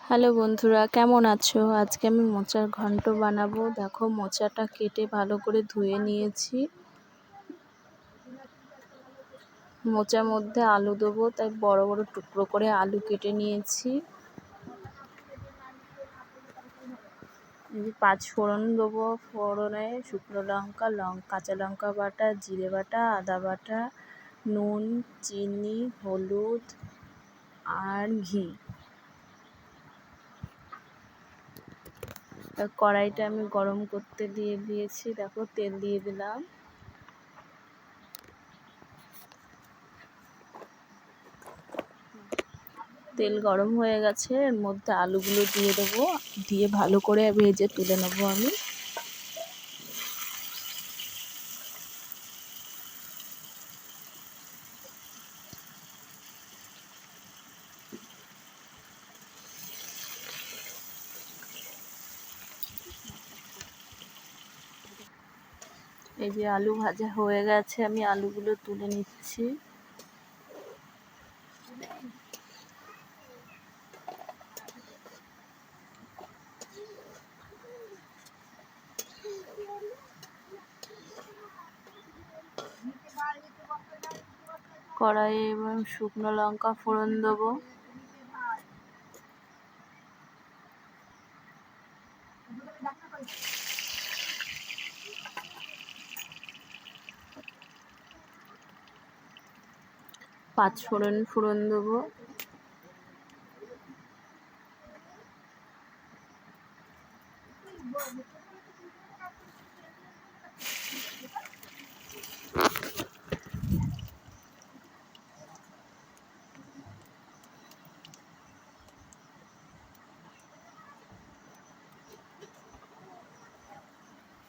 Hello বন্ধুরা, কেমন আছো? আজকে আমি মোচার ঘন্ট বানাবো। দেখো, মোচাটা কেটে ভালো করে ধুয়ে নিয়েছি। মোচার মধ্যে আলু দেবো, তাই বড় বড় টুকরো করে আলু কেটে নিয়েছি। পাঁচ ফোড়ন দেবো, ফোড়নে শুকনো লঙ্কা, কাঁচা লঙ্কা বাটা, জিরে বাটা, আদা বাটা, নুন, চিনি, হলুদ আর ঘি। কড়াইটা আমি গরম করতে দিয়ে দিয়েছি। দেখো, তেল দিয়ে দিলাম। তেল গরম হয়ে গেছে, এর মধ্যে আলুগুলো দিয়ে দেবো, দিয়ে ভালো করে ভেজে তুলে নেবো আমি। এই যে আলু ভাজা হয়ে গেছে, আমি আলুগুলো তুলে নিচ্ছি। কড়াইয়ে এবার শুকনো লঙ্কা ফোড়ন দেবো। পাঁচ ফোড়ন দেবো।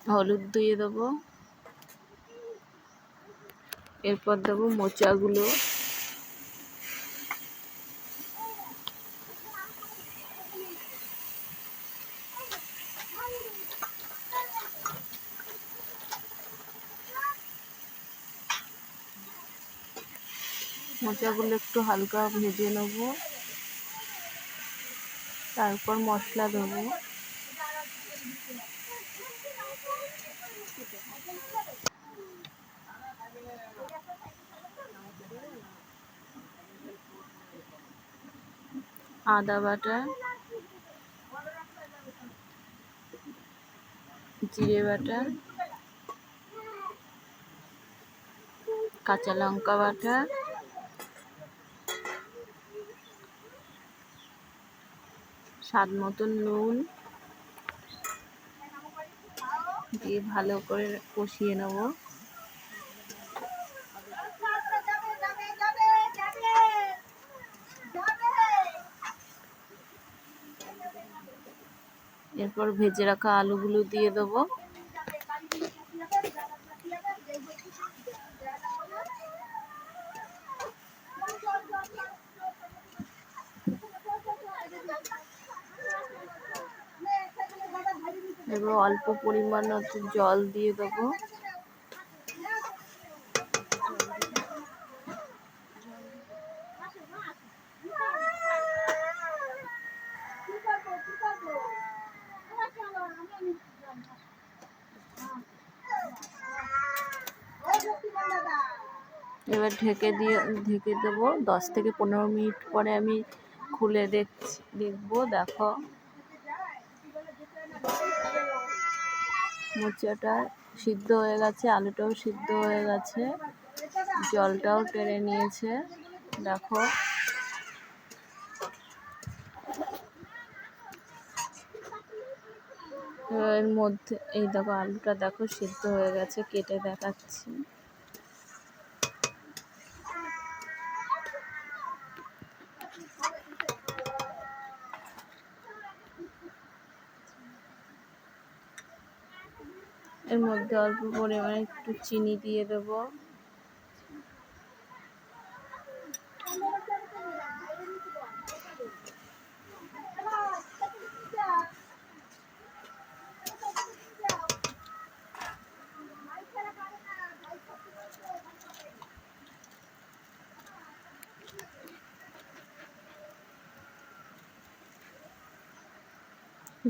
হলুদ দিয়ে দেবো। এরপর দেবো মোচাগুলো। মোচাগুলো একটু হালকা ভেজে নেব, তারপর মশলা দেবো। আদা বাটা, জিরে বাটা, কাঁচা লঙ্কা বাটা, স্বাদ মতন নুন দিয়ে ভালো করে কষিয়ে নেব। এরপর ভেজে রাখা আলুগুলো দিয়ে দেবো। এবার অল্প পরিমাণ জল দিয়ে দেবো। এবার ঢেকে দেবো। 10 থেকে 15 মিনিট পরে আমি খুলে দেখবো। দেখো, মোচাটা সিদ্ধ হয়ে গেছে, আলুটাও সিদ্ধ হয়ে গেছে, জলটাও টেনে নিয়েছে। দেখো, এর মধ্যে এই দেখো, আলুটা দেখো সিদ্ধ হয়ে গেছে, কেটে দেখাচ্ছি। এর মধ্যে অল্প পরিমাণে একটু চিনি দিয়ে দেবো।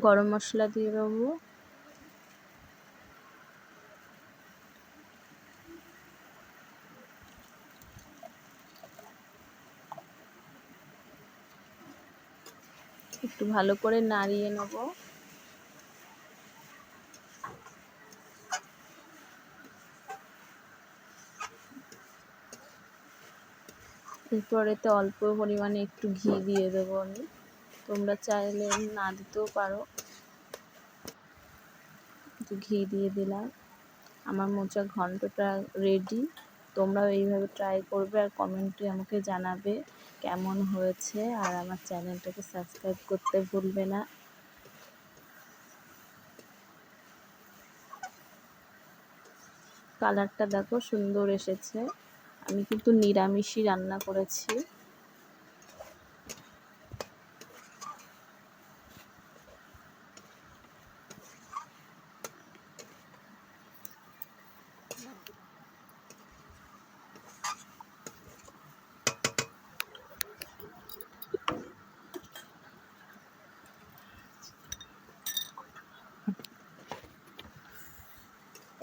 গরম মশলা দিয়ে দেবো, একটু ভালো করে নাড়িয়ে নেব। এরপরেতে অল্প পরিমাণে একটু ঘি দিয়ে দেবো আমি, তোমরা চাইলে না দিতেও পারো। একটু ঘি দিয়ে দিলাম। আমার মোচা ঘন্টটা রেডি। তোমরাও এইভাবে ট্রাই করবে আর কমেন্টে আমাকে জানাবে কেমন হয়েছে, আর আমার চ্যানেলটাকে সাবস্ক্রাইব করতে ভুলবে না। কালারটা দেখো সুন্দর এসেছে। আমি কিন্তু নিরামিষই রান্না করেছি।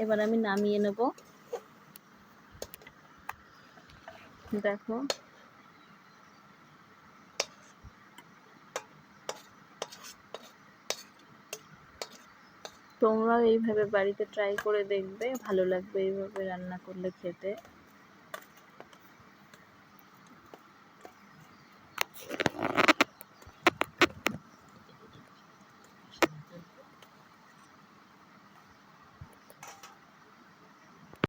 এবার আমি নামিয়ে নেব। দেখো তোমরাও এইভাবে বাড়িতে ট্রাই করে দেখবে, ভালো লাগবে এইভাবে রান্না করলে খেতে।